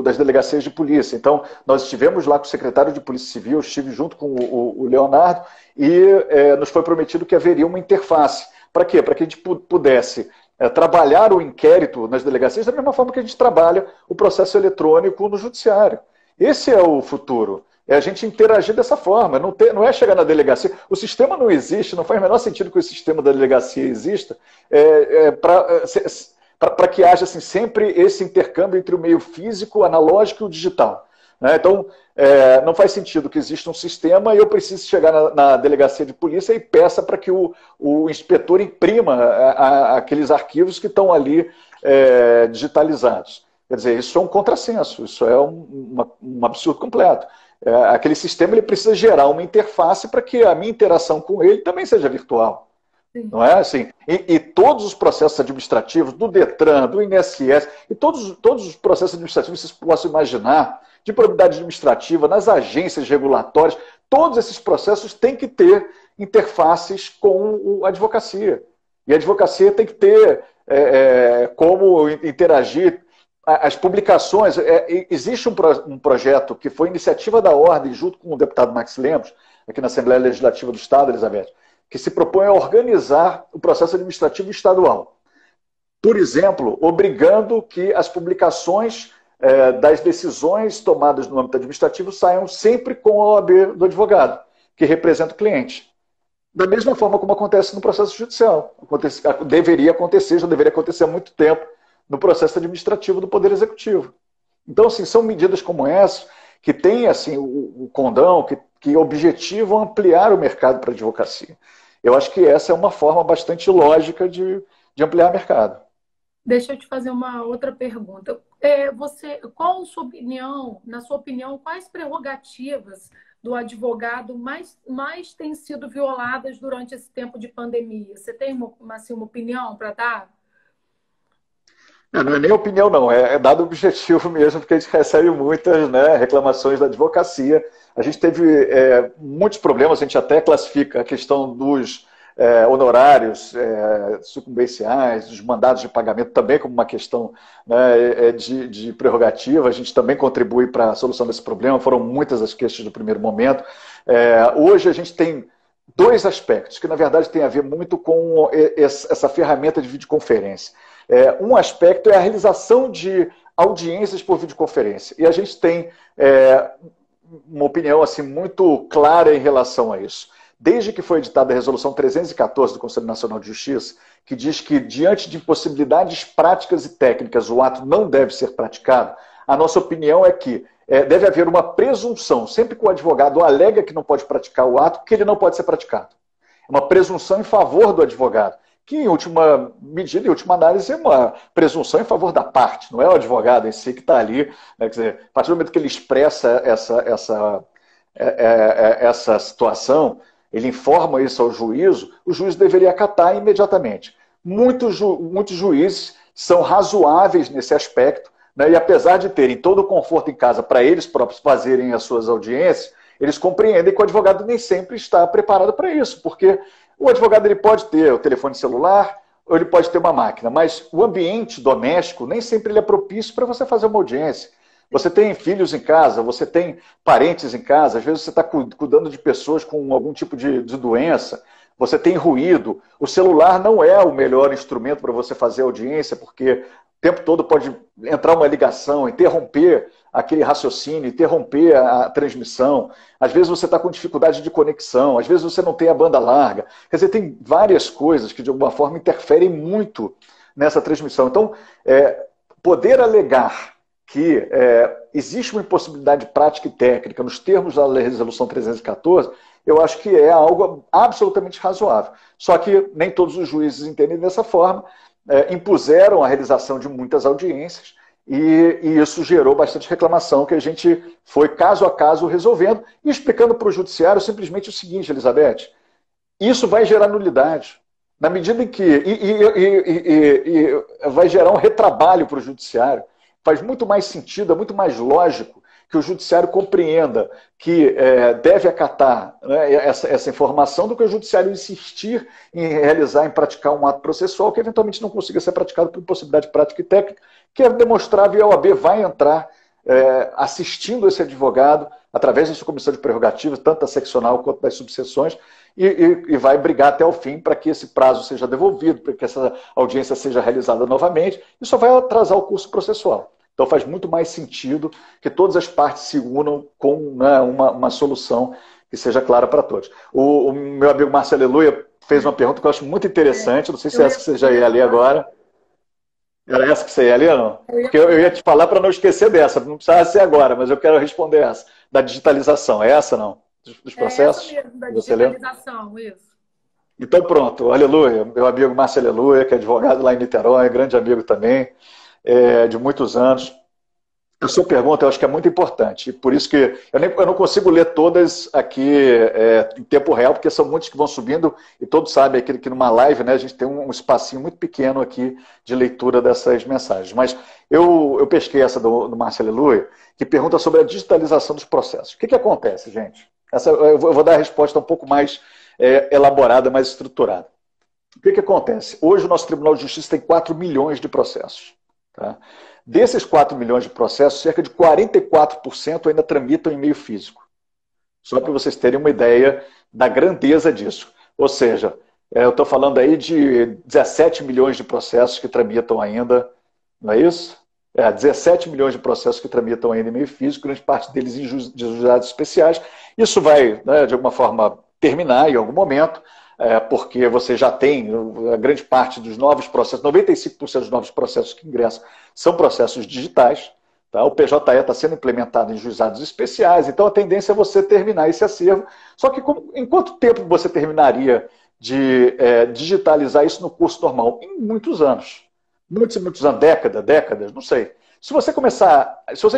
das delegacias de polícia. Então, nós estivemos lá com o secretário de Polícia Civil, eu estive junto com o Leonardo, e nos foi prometido que haveria uma interface. Para quê? Para que a gente pudesse trabalhar o inquérito nas delegacias da mesma forma que a gente trabalha o processo eletrônico no judiciário. Esse é o futuro. É a gente interagir dessa forma. Não é chegar na delegacia. O sistema não existe, não faz o menor sentido que o sistema da delegacia exista para que haja assim, sempre esse intercâmbio entre o meio físico, analógico e o digital. Né? Então, não faz sentido que exista um sistema e eu precise chegar na delegacia de polícia e peça para que o inspetor imprima aqueles arquivos que estão ali digitalizados. Quer dizer, isso é um contrassenso, isso é um absurdo completo. Aquele sistema ele precisa gerar uma interface para que a minha interação com ele também seja virtual. Sim. Não é assim? E todos os processos administrativos, do Detran, do INSS, e todos os processos administrativos que vocês possam imaginar, de probidade administrativa, nas agências regulatórias, todos esses processos têm que ter interfaces com a advocacia. E a advocacia tem que ter como interagir. As publicações, existe um projeto que foi iniciativa da Ordem, junto com o deputado Max Lemos, aqui na Assembleia Legislativa do Estado, Elizabeth, que se propõe a organizar o processo administrativo estadual. Por exemplo, obrigando que as publicações das decisões tomadas no âmbito administrativo saiam sempre com a OAB do advogado, que representa o cliente. Da mesma forma como acontece no processo judicial. Deveria acontecer, já deveria acontecer há muito tempo, no processo administrativo do Poder Executivo. Então, assim, são medidas como essa que têm assim, o condão, que objetivam ampliar o mercado para a advocacia. Eu acho que essa é uma forma bastante lógica de ampliar o mercado. Deixa eu te fazer uma outra pergunta. Qual a sua opinião, na sua opinião, quais prerrogativas do advogado mais têm sido violadas durante esse tempo de pandemia? Você tem uma opinião para dar? Não é nem opinião, não. É dado objetivo mesmo, porque a gente recebe muitas, né, reclamações da advocacia. A gente teve muitos problemas, a gente até classifica a questão dos honorários sucumbenciais, dos mandados de pagamento também como uma questão, né, de prerrogativa. A gente também contribui para a solução desse problema. Foram muitas as queixas do primeiro momento. Hoje a gente tem dois aspectos que, na verdade, tem a ver muito com essa ferramenta de videoconferência. Um aspecto é a realização de audiências por videoconferência. E a gente tem uma opinião assim, muito clara em relação a isso. Desde que foi editada a Resolução 314 do Conselho Nacional de Justiça, que diz que, diante de impossibilidades práticas e técnicas, o ato não deve ser praticado, a nossa opinião é que deve haver uma presunção, sempre que o advogado alega que não pode praticar o ato, que ele não pode ser praticado. É uma presunção em favor do advogado, que, em última medida, em última análise, é uma presunção em favor da parte, não é o advogado em si que está ali. Né? Quer dizer, a partir do momento que ele expressa essa situação, ele informa isso ao juízo, o juiz deveria acatar imediatamente. Muitos juízes são razoáveis nesse aspecto, né, e apesar de terem todo o conforto em casa para eles próprios fazerem as suas audiências, eles compreendem que o advogado nem sempre está preparado para isso, porque o advogado ele pode ter o telefone celular, ou ele pode ter uma máquina, mas o ambiente doméstico nem sempre ele é propício para você fazer uma audiência. Você tem filhos em casa, você tem parentes em casa, às vezes você está cuidando de pessoas com algum tipo de doença, você tem ruído. O celular não é o melhor instrumento para você fazer audiência, porque o tempo todo pode entrar uma ligação, interromper aquele raciocínio, interromper a transmissão. Às vezes você está com dificuldade de conexão, às vezes você não tem a banda larga. Quer dizer, tem várias coisas que de alguma forma interferem muito nessa transmissão. Então, poder alegar que existe uma impossibilidade prática e técnica nos termos da Resolução 314, eu acho que é algo absolutamente razoável. Só que nem todos os juízes entendem dessa forma, impuseram a realização de muitas audiências, e isso gerou bastante reclamação, que a gente foi caso a caso resolvendo e explicando para o judiciário simplesmente o seguinte, Elizabeth, isso vai gerar nulidade. Na medida em que... vai gerar um retrabalho para o judiciário. Faz muito mais sentido, é muito mais lógico que o judiciário compreenda que deve acatar, né, essa informação do que o judiciário insistir em realizar, em praticar um ato processual que eventualmente não consiga ser praticado por impossibilidade prática e técnica, que é demonstrável e a OAB vai entrar assistindo esse advogado através da sua comissão de prerrogativas, tanto da seccional quanto das subseções, e vai brigar até o fim para que esse prazo seja devolvido, para que essa audiência seja realizada novamente, e só vai atrasar o curso processual. Então faz muito mais sentido que todas as partes se unam com, né, uma solução que seja clara para todos. O meu amigo Marcelo Aleluia fez uma pergunta que eu acho muito interessante, não sei se é essa que você já ia ler agora. Era essa que você ia ler, não? Porque eu ia te falar para não esquecer dessa, não precisava ser agora, mas eu quero responder essa, da digitalização. É essa, não? Dos processos? É essa mesmo, da digitalização, isso. Então pronto, aleluia. Meu amigo Marcelo Aleluia, que é advogado lá em Niterói, grande amigo também, de muitos anos. A sua pergunta eu acho que é muito importante, por isso que eu não consigo ler todas aqui em tempo real, porque são muitos que vão subindo, e todos sabem que numa live, né, a gente tem um espacinho muito pequeno aqui de leitura dessas mensagens. Mas eu pesquei essa do Marcelo Aleluia, que pergunta sobre a digitalização dos processos. O que acontece, gente? Eu vou dar a resposta um pouco mais elaborada, mais estruturada. O que acontece? Hoje o nosso Tribunal de Justiça tem 4 milhões de processos. Tá? Desses 4 milhões de processos, cerca de 44% ainda tramitam em meio físico. Só para vocês terem uma ideia da grandeza disso. Ou seja, eu estou falando aí de 17 milhões de processos que tramitam ainda, não é isso? 17 milhões de processos que tramitam ainda em meio físico, grande parte deles em juizados especiais. Isso vai, né, de alguma forma, terminar em algum momento, porque você já tem a grande parte dos novos processos, 95% dos novos processos que ingressam são processos digitais. Tá? O PJE está sendo implementado em juizados especiais, então a tendência é você terminar esse acervo. Só que em quanto tempo você terminaria de digitalizar isso no curso normal? Em muitos anos. Muitos e muitos anos, décadas, não sei. Se você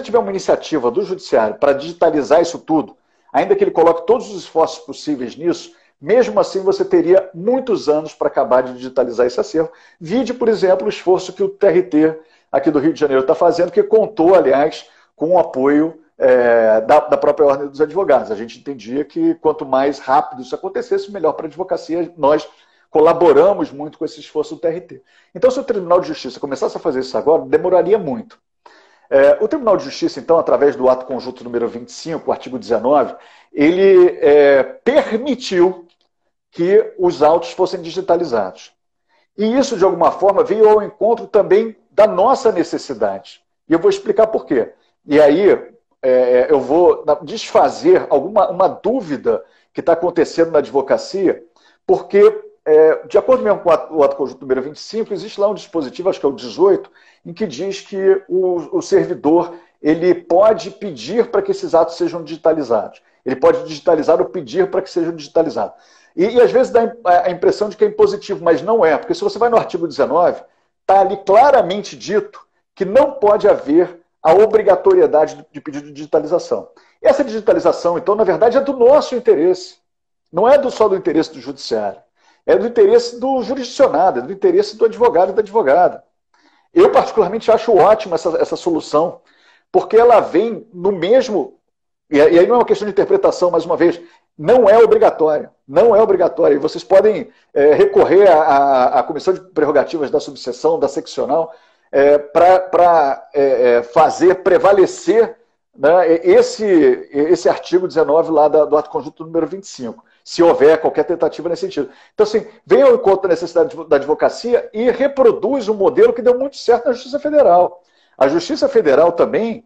tiver uma iniciativa do judiciário para digitalizar isso tudo, ainda que ele coloque todos os esforços possíveis nisso, mesmo assim você teria muitos anos para acabar de digitalizar esse acervo. Vide, por exemplo, o esforço que o TRT aqui do Rio de Janeiro está fazendo, que contou, aliás, com o apoio da própria Ordem dos Advogados. A gente entendia que quanto mais rápido isso acontecesse, melhor para a advocacia. Nós colaboramos muito com esse esforço do TRT. Então, se o Tribunal de Justiça começasse a fazer isso agora, demoraria muito. O Tribunal de Justiça, então, através do ato conjunto número 25, o artigo 19, ele permitiu que os autos fossem digitalizados. E isso, de alguma forma, veio ao encontro também da nossa necessidade. E eu vou explicar por quê. E aí eu vou desfazer uma dúvida que está acontecendo na advocacia, porque, de acordo mesmo com o ato conjunto número 25, existe lá um dispositivo, acho que é o 18, em que diz que o servidor ele pode pedir para que esses atos sejam digitalizados. Ele pode digitalizar ou pedir para que sejam digitalizados. E às vezes dá a impressão de que é impositivo, mas não é, porque se você vai no artigo 19, está ali claramente dito que não pode haver a obrigatoriedade de pedido de digitalização. Essa digitalização, então, na verdade, é do nosso interesse. não é só do interesse do judiciário, é do interesse do jurisdicionado, é do interesse do advogado e da advogada. Eu, particularmente, acho ótima essa solução, porque ela vem no mesmo... E aí não é uma questão de interpretação, mais uma vez, não é obrigatória. Não é obrigatória. E vocês podem recorrer à Comissão de Prerrogativas da Subseção, da Seccional, para fazer prevalecer, né, esse artigo 19 lá do ato conjunto número 25, se houver qualquer tentativa nesse sentido. Então, assim, vem ao encontro da necessidade da advocacia e reproduz um modelo que deu muito certo na Justiça Federal. A Justiça Federal também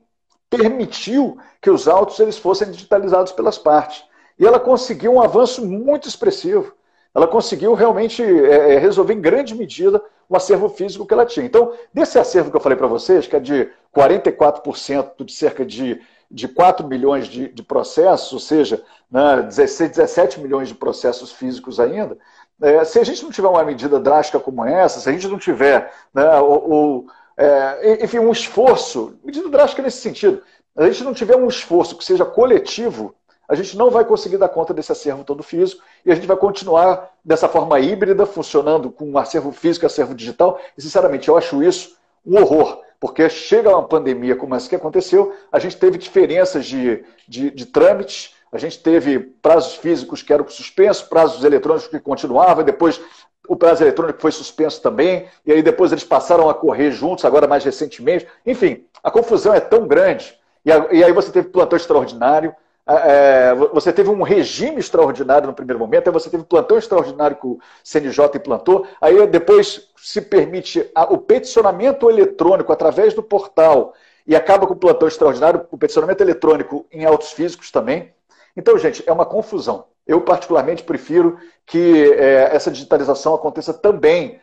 permitiu que os autos eles fossem digitalizados pelas partes. E ela conseguiu um avanço muito expressivo. Ela conseguiu realmente resolver em grande medida o acervo físico que ela tinha. Então, desse acervo que eu falei para vocês, que é de 44% de cerca de 4 milhões de processos, ou seja, né, 17 milhões de processos físicos ainda, se a gente não tiver uma medida drástica como essa, se a gente não tiver, né, enfim, um esforço, medida drástica nesse sentido, se a gente não tiver um esforço que seja coletivo, a gente não vai conseguir dar conta desse acervo todo físico e a gente vai continuar dessa forma híbrida, funcionando com um acervo físico e acervo digital. E, sinceramente, eu acho isso um horror, porque chega uma pandemia como essa que aconteceu, a gente teve diferenças de trâmites, a gente teve prazos físicos que eram suspensos, prazos eletrônicos que continuavam, e depois o prazo eletrônico foi suspenso também, e aí depois eles passaram a correr juntos, agora mais recentemente. Enfim, a confusão é tão grande, e aí você teve plantão extraordinário, você teve um regime extraordinário no primeiro momento, aí você teve um plantão extraordinário que o CNJ implantou, aí depois se permite o peticionamento eletrônico através do portal e acaba com o plantão extraordinário, o peticionamento eletrônico em autos físicos também. Então, gente, é uma confusão. Eu, particularmente, prefiro que essa digitalização aconteça também,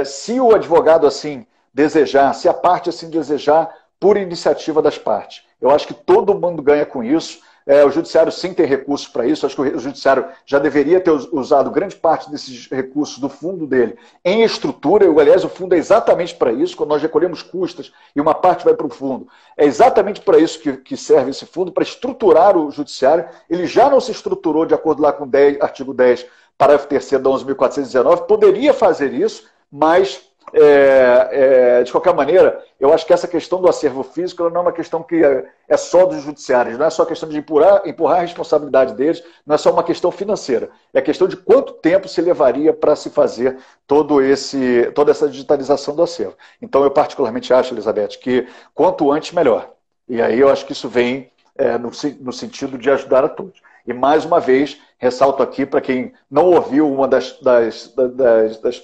se o advogado assim desejar, se a parte assim desejar, por iniciativa das partes. Eu acho que todo mundo ganha com isso. O judiciário sim tem recursos para isso, acho que o judiciário já deveria ter usado grande parte desses recursos do fundo dele em estrutura, aliás, o fundo é exatamente para isso, quando nós recolhemos custas e uma parte vai para o fundo, é exatamente para isso que serve esse fundo, para estruturar o judiciário. Ele já não se estruturou de acordo lá com o artigo 10, parágrafo 3º da 11.419, poderia fazer isso, mas... de qualquer maneira, eu acho que essa questão do acervo físico não é uma questão que é só dos judiciários, não é só a questão de empurrar a responsabilidade deles, não é só uma questão financeira, é a questão de quanto tempo se levaria para se fazer toda essa digitalização do acervo. Então, eu particularmente acho, Elizabeth, que quanto antes, melhor. E aí eu acho que isso vem no sentido de ajudar a todos. E, mais uma vez, ressalto aqui, para quem não ouviu uma das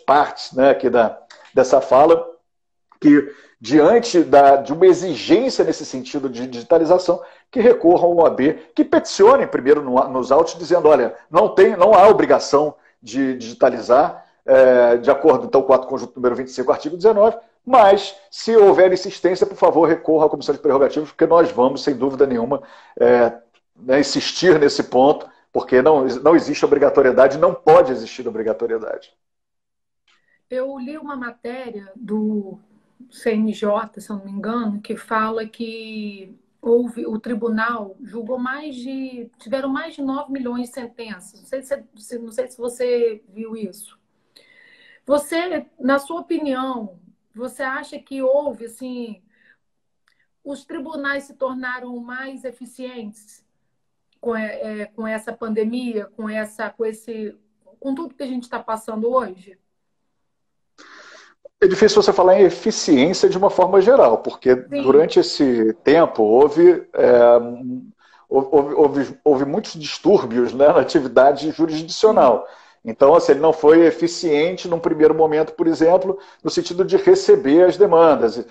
partes, né, aqui dessa fala, que diante de uma exigência nesse sentido de digitalização, que recorram ao OAB, que peticionem primeiro nos autos, dizendo, olha, não há obrigação de digitalizar, de acordo então, com o ato conjunto número 25, artigo 19, mas, se houver insistência, por favor, recorra à Comissão de Prerrogativas, porque nós vamos, sem dúvida nenhuma, insistir nesse ponto, porque não existe obrigatoriedade, não pode existir obrigatoriedade. Eu li uma matéria do CNJ, se eu não me engano, que fala que o tribunal julgou tiveram mais de 9 milhões de sentenças. Não sei se você viu isso. Você, na sua opinião, você acha que houve, assim, os tribunais se tornaram mais eficientes com essa pandemia, com tudo que a gente está passando hoje? É difícil você falar em eficiência de uma forma geral, porque sim, durante esse tempo houve muitos distúrbios, né, na atividade jurisdicional. Então, assim, ele não foi eficiente num primeiro momento, por exemplo, no sentido de receber as demandas.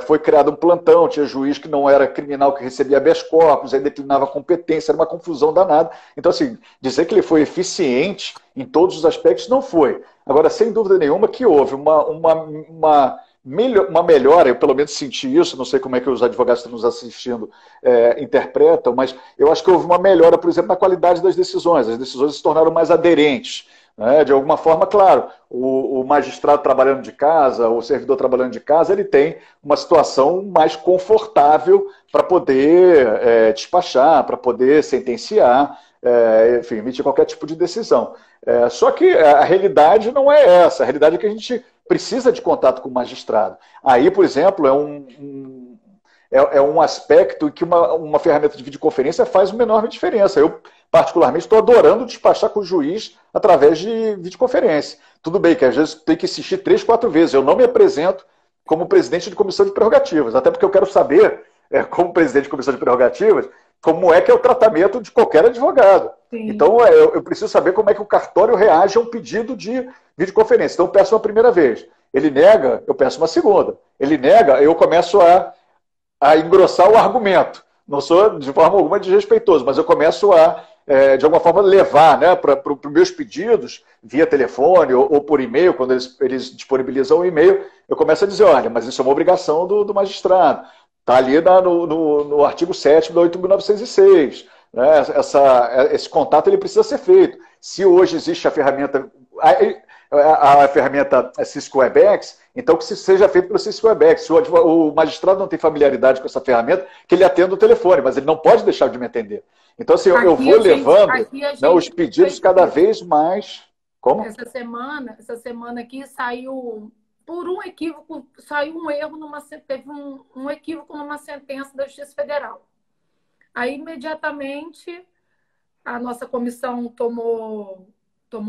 Foi criado um plantão, tinha juiz que não era criminal, que recebia habeas corpus, aí declinava competência, era uma confusão danada. Então, assim, dizer que ele foi eficiente em todos os aspectos não foi. Agora, sem dúvida nenhuma que houve uma melhora, eu pelo menos senti isso, não sei como é que os advogados que estão nos assistindo interpretam, mas eu acho que houve uma melhora, por exemplo, na qualidade das decisões. As decisões se tornaram mais aderentes, né? De alguma forma, claro, o magistrado trabalhando de casa, o servidor trabalhando de casa, ele tem uma situação mais confortável para poder despachar, para poder sentenciar. enfim, emitir qualquer tipo de decisão. Só que a realidade não é essa. A realidade é que a gente precisa de contato com o magistrado. Aí, por exemplo, é um aspecto que uma ferramenta de videoconferência faz uma enorme diferença. Eu, particularmente, estou adorando despachar com o juiz através de videoconferência. Tudo bem que às vezes tem que insistir 3, 4 vezes. Eu não me apresento como presidente de comissão de prerrogativas, até porque eu quero saber, como presidente de comissão de prerrogativas, como é que é o tratamento de qualquer advogado. Sim. Então, eu preciso saber como é que o cartório reage a um pedido de videoconferência. Então, eu peço uma primeira vez. Ele nega, eu peço uma segunda. Ele nega, eu começo a engrossar o argumento. Não sou, de forma alguma, desrespeitoso, mas eu começo de alguma forma, levar, né, para os meus pedidos, via telefone ou por e-mail, quando eles disponibilizam o e-mail, eu começo a dizer, olha, mas isso é uma obrigação do magistrado. Está ali no artigo 7º da 8.906. Né? Esse contato ele precisa ser feito. Se hoje existe a ferramenta... A ferramenta Cisco Webex, então que seja feito pelo Cisco Webex. Se o magistrado não tem familiaridade com essa ferramenta, que ele atenda o telefone, mas ele não pode deixar de me atender. Então, assim, eu vou levando os pedidos cada vez mais... Como? Essa semana aqui saiu, por um equívoco, saiu um erro, teve um equívoco numa sentença da Justiça Federal. Aí, imediatamente, a nossa comissão tomou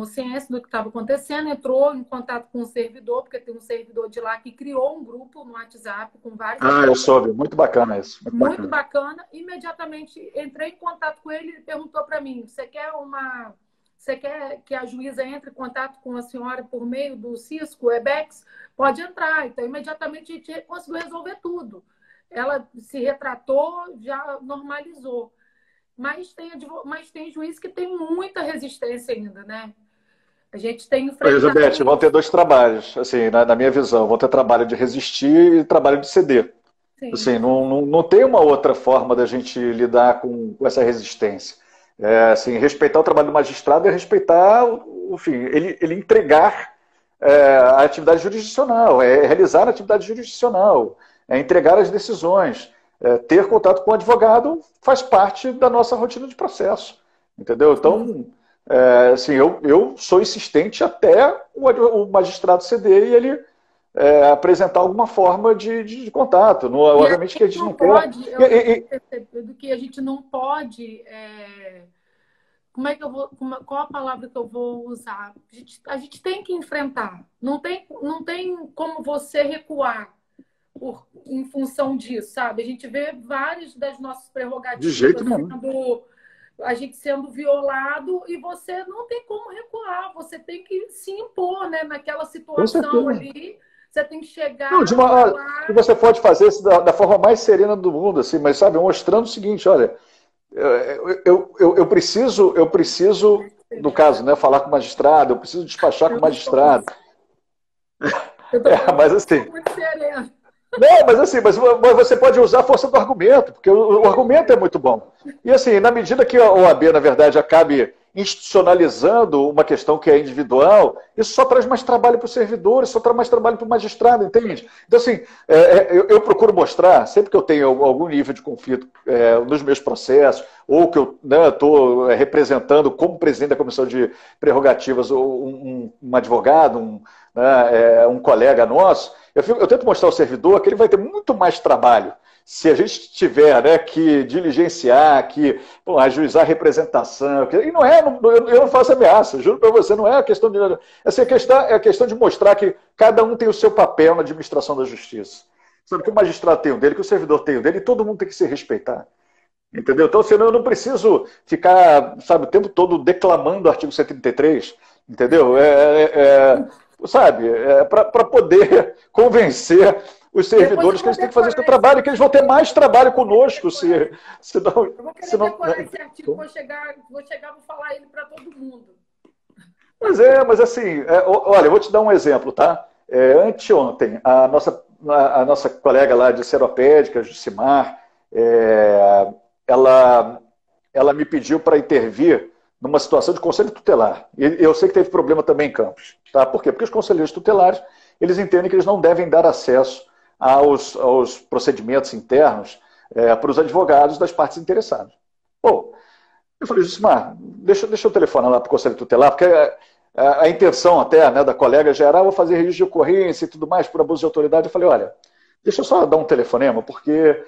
ciência do que estava acontecendo, entrou em contato com o servidor, porque tem um servidor de lá que criou um grupo no WhatsApp com vários... eu soube. Muito bacana isso. Muito bacana. Imediatamente entrei em contato com ele e ele perguntou para mim, você quer que a juíza entre em contato com a senhora por meio do Cisco Webex? Pode entrar. Então, imediatamente a gente conseguiu resolver tudo. Ela se retratou, já normalizou. Mas tem juiz que tem muita resistência ainda, né? A gente tem enfrentado... Elizabeth, vão ter 2 trabalhos, assim, na minha visão. Vão ter trabalho de resistir e trabalho de ceder. Sim. Assim, não tem uma outra forma da gente lidar com essa resistência. Assim, respeitar o trabalho do magistrado é respeitar, enfim, ele entregar a atividade jurisdicional, realizar a atividade jurisdicional, entregar as decisões. Ter contato com o advogado faz parte da nossa rotina de processo, entendeu? Então, assim, eu sou insistente até o magistrado ceder e ele apresentar alguma forma de contato. Não, obviamente que a gente não pode... Do que a gente não pode... qual a palavra que eu vou usar? A gente tem que enfrentar. Não tem como você recuar em função disso, sabe? A gente vê várias das nossas prerrogativas de jeito nenhum. A gente sendo violado e você não tem como recuar, você tem que se impor, né? Naquela situação ali, você tem que chegar... que você pode fazer isso da forma mais serena do mundo, assim, mas, sabe, mostrando o seguinte, olha, eu preciso, no caso, né, falar com o magistrado, eu preciso despachar com o magistrado. Mas assim... muito sereno. Não, mas assim, mas você pode usar a força do argumento, porque o argumento é muito bom. E assim, na medida que a OAB, na verdade, acabe institucionalizando uma questão que é individual, isso só traz mais trabalho para o servidor, isso só traz mais trabalho para o magistrado, entende? Então, assim, eu procuro mostrar, sempre que eu tenho algum nível de conflito nos meus processos, ou que eu estou representando como presidente da comissão de prerrogativas um advogado, um colega nosso, eu tento mostrar ao servidor que ele vai ter muito mais trabalho se a gente tiver, né, que diligenciar, que ajuizar a representação. E não eu não faço ameaça, juro para você, não é a questão de... Essa é a questão de mostrar que cada um tem o seu papel na administração da justiça. Sabe que o magistrado tem o dele, que o servidor tem o dele, e todo mundo tem que se respeitar. Entendeu? Então, senão eu não preciso ficar, sabe, o tempo todo declamando o artigo 133, entendeu? Para poder convencer os servidores que eles têm que fazer esse trabalho, e que eles vão ter mais trabalho conosco se não... Eu vou querer decorar esse artigo, vou chegar, vou falar ele para todo mundo. Mas assim, olha, eu vou te dar um exemplo, tá? Anteontem, a nossa colega lá de Seropédica, Jucimar, ela me pediu para intervir numa situação de conselho tutelar. E eu sei que teve problema também em Campos. Tá? Por quê? Porque os conselheiros tutelares, eles entendem que eles não devem dar acesso aos procedimentos internos para os advogados das partes interessadas. Bom, Eu falei, Jusimar, deixa eu telefonar lá para o Conselho Tutelar, porque a intenção até, né, da colega já era, vou fazer registro de ocorrência e tudo mais por abuso de autoridade. Eu falei, olha, deixa eu só dar um telefonema, porque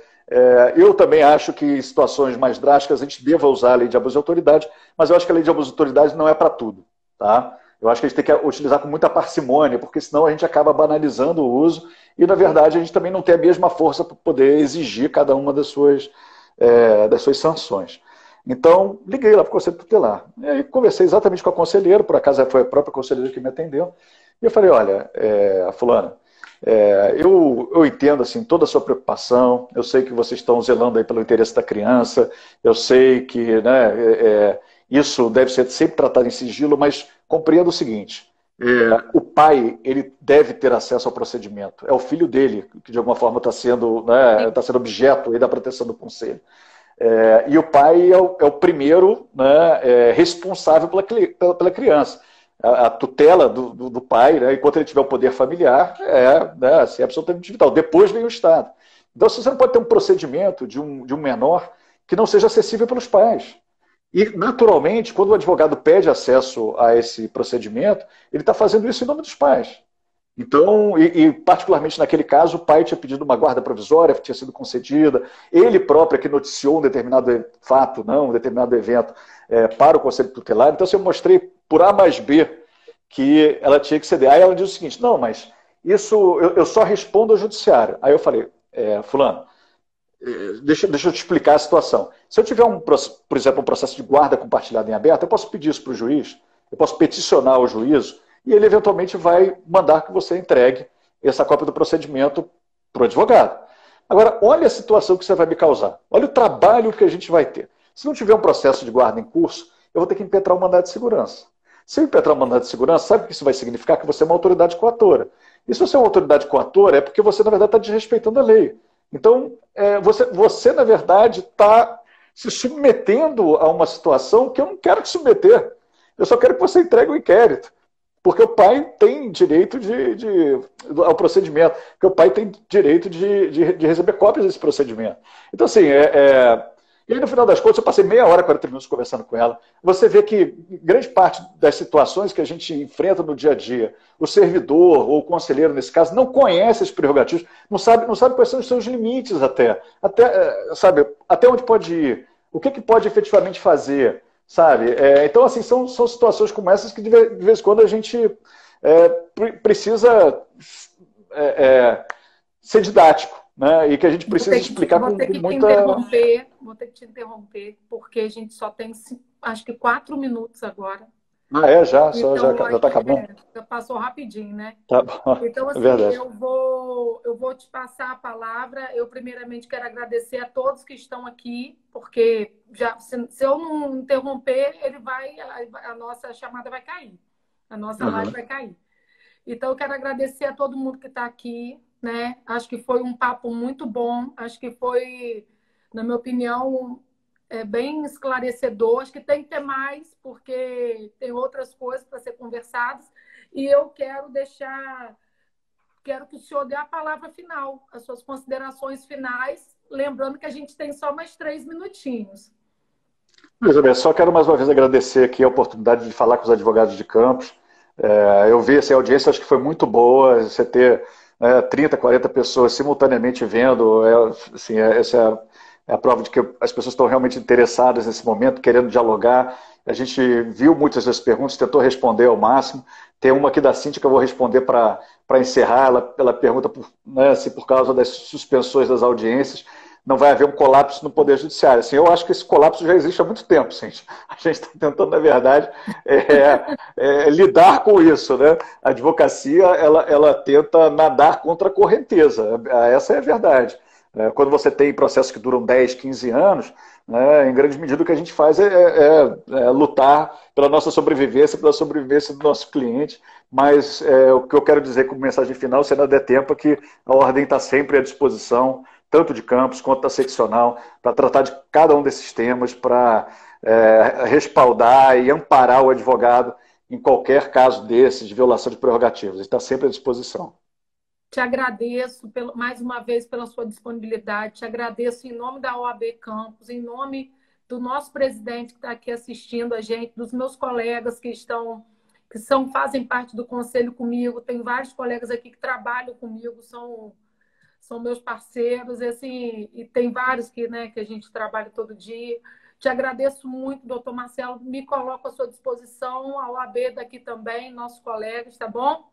eu também acho que em situações mais drásticas a gente deva usar a lei de abuso de autoridade, mas eu acho que a lei de abuso de autoridade não é para tudo, tá? Eu acho que a gente tem que utilizar com muita parcimônia, porque senão a gente acaba banalizando o uso e, na verdade, a gente também não tem a mesma força para poder exigir cada uma das suas sanções. Então, liguei lá para o Conselho Tutelar. E aí conversei exatamente com a conselheira, por acaso foi a própria conselheira que me atendeu, e eu falei, olha, fulana, eu entendo assim, toda a sua preocupação, eu sei que vocês estão zelando aí pelo interesse da criança, eu sei que né, isso deve ser sempre tratado em sigilo, mas compreenda o seguinte, o pai ele deve ter acesso ao procedimento, é o filho dele que de alguma forma está sendo, né, tá sendo objeto aí da proteção do conselho. E o pai é o primeiro né, responsável pela criança. A tutela do pai, né, enquanto ele tiver o poder familiar, né, assim, é absolutamente vital. Depois vem o Estado. Então, você não pode ter um procedimento de um menor que não seja acessível pelos pais. E, naturalmente, quando o advogado pede acesso a esse procedimento, ele está fazendo isso em nome dos pais. Então, particularmente naquele caso, o pai tinha pedido uma guarda provisória, tinha sido concedida, ele próprio que noticiou um determinado fato, não, um determinado evento para o Conselho Tutelar. Então, assim, eu mostrei por A mais B que ela tinha que ceder. Aí ela disse o seguinte, não, mas isso eu só respondo ao judiciário. Aí eu falei, fulano, deixa eu te explicar a situação. Se eu tiver, por exemplo, um processo de guarda compartilhada em aberto, eu posso pedir isso para o juiz, eu posso peticionar o juízo, e ele eventualmente vai mandar que você entregue essa cópia do procedimento para o advogado. Agora, olha a situação que você vai me causar. Olha o trabalho que a gente vai ter. Se não tiver um processo de guarda em curso, eu vou ter que impetrar um mandado de segurança. Se eu impetrar um mandado de segurança, sabe o que isso vai significar? Que você é uma autoridade coatora. E se você é uma autoridade coatora, é porque você, na verdade, está desrespeitando a lei. Então, você na verdade, está se submetendo a uma situação que eu não quero te submeter. Eu só quero que você entregue o inquérito. Porque o pai tem direito ao procedimento, porque o pai tem direito de receber cópias desse procedimento. Então, assim, e aí, no final das contas, eu passei meia hora, 40 minutos conversando com ela. Você vê que grande parte das situações que a gente enfrenta no dia a dia, o servidor ou o conselheiro, nesse caso, não conhece as prerrogativas, não sabe quais são os seus limites sabe, até onde pode ir, o que pode efetivamente fazer. Sabe? Então, assim, são situações como essas que de vez em quando a gente precisa ser didático, né? E que a gente precisa explicar com muita... Vou ter que te interromper, porque a gente só tem, acho que 4 minutos agora. Já Então, já está acabando? Passou rapidinho, né? Tá bom. Então, assim, verdade. eu vou te passar a palavra. Eu, primeiramente, quero agradecer a todos que estão aqui, porque se eu não interromper, a nossa chamada vai cair. A nossa live vai cair. Então, eu quero agradecer a todo mundo que está aqui, né? Acho que foi um papo muito bom. Acho que foi, na minha opinião, bem esclarecedor. Acho que tem que ter mais, porque tem outras coisas para ser conversadas. E eu quero que o senhor dê a palavra final, as suas considerações finais, lembrando que a gente tem só mais 3 minutinhos. Elizabeth, só quero mais uma vez agradecer aqui a oportunidade de falar com os advogados de Campos. Eu vi essa audiência, acho que foi muito boa, você ter 30, 40 pessoas simultaneamente vendo, assim, essa é a prova de que as pessoas estão realmente interessadas nesse momento, querendo dialogar. A gente viu muitas das perguntas, tentou responder ao máximo. Tem uma aqui da Cíntia que eu vou responder para encerrar. Ela pergunta se por causa das suspensões das audiências não vai haver um colapso no Poder Judiciário. Assim, eu acho que esse colapso já existe há muito tempo, Cíntia. A gente está tentando, na verdade, lidar com isso. Né? A advocacia ela tenta nadar contra a correnteza. Essa é a verdade. Quando você tem processos que duram 10, 15 anos, né, em grande medida o que a gente faz é lutar pela nossa sobrevivência, pela sobrevivência do nosso cliente, mas o que eu quero dizer como mensagem final, se ainda der tempo, é que a ordem está sempre à disposição, tanto de Campos quanto da seccional, para tratar de cada um desses temas, para respaldar e amparar o advogado em qualquer caso desses de violação de prerrogativas. Ele está sempre à disposição. Te agradeço mais uma vez pela sua disponibilidade, te agradeço em nome da OAB Campos, em nome do nosso presidente que está aqui assistindo a gente, dos meus colegas fazem parte do conselho comigo. Tem vários colegas aqui que trabalham comigo, são meus parceiros, e, assim, e tem vários né, que a gente trabalha todo dia. Te agradeço muito, doutor Marcelo. Me coloco à sua disposição, a OAB daqui também, nossos colegas, tá bom?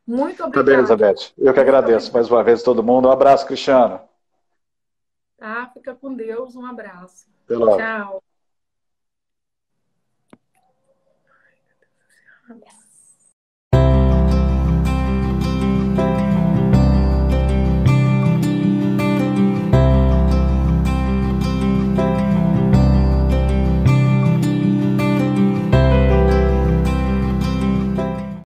Muito Tá bem, obrigada. Elizabeth. Eu que agradeço mais uma vez a todo mundo. Um abraço, Cristiano. Tá? Fica com Deus. Um abraço. Até logo. Tchau.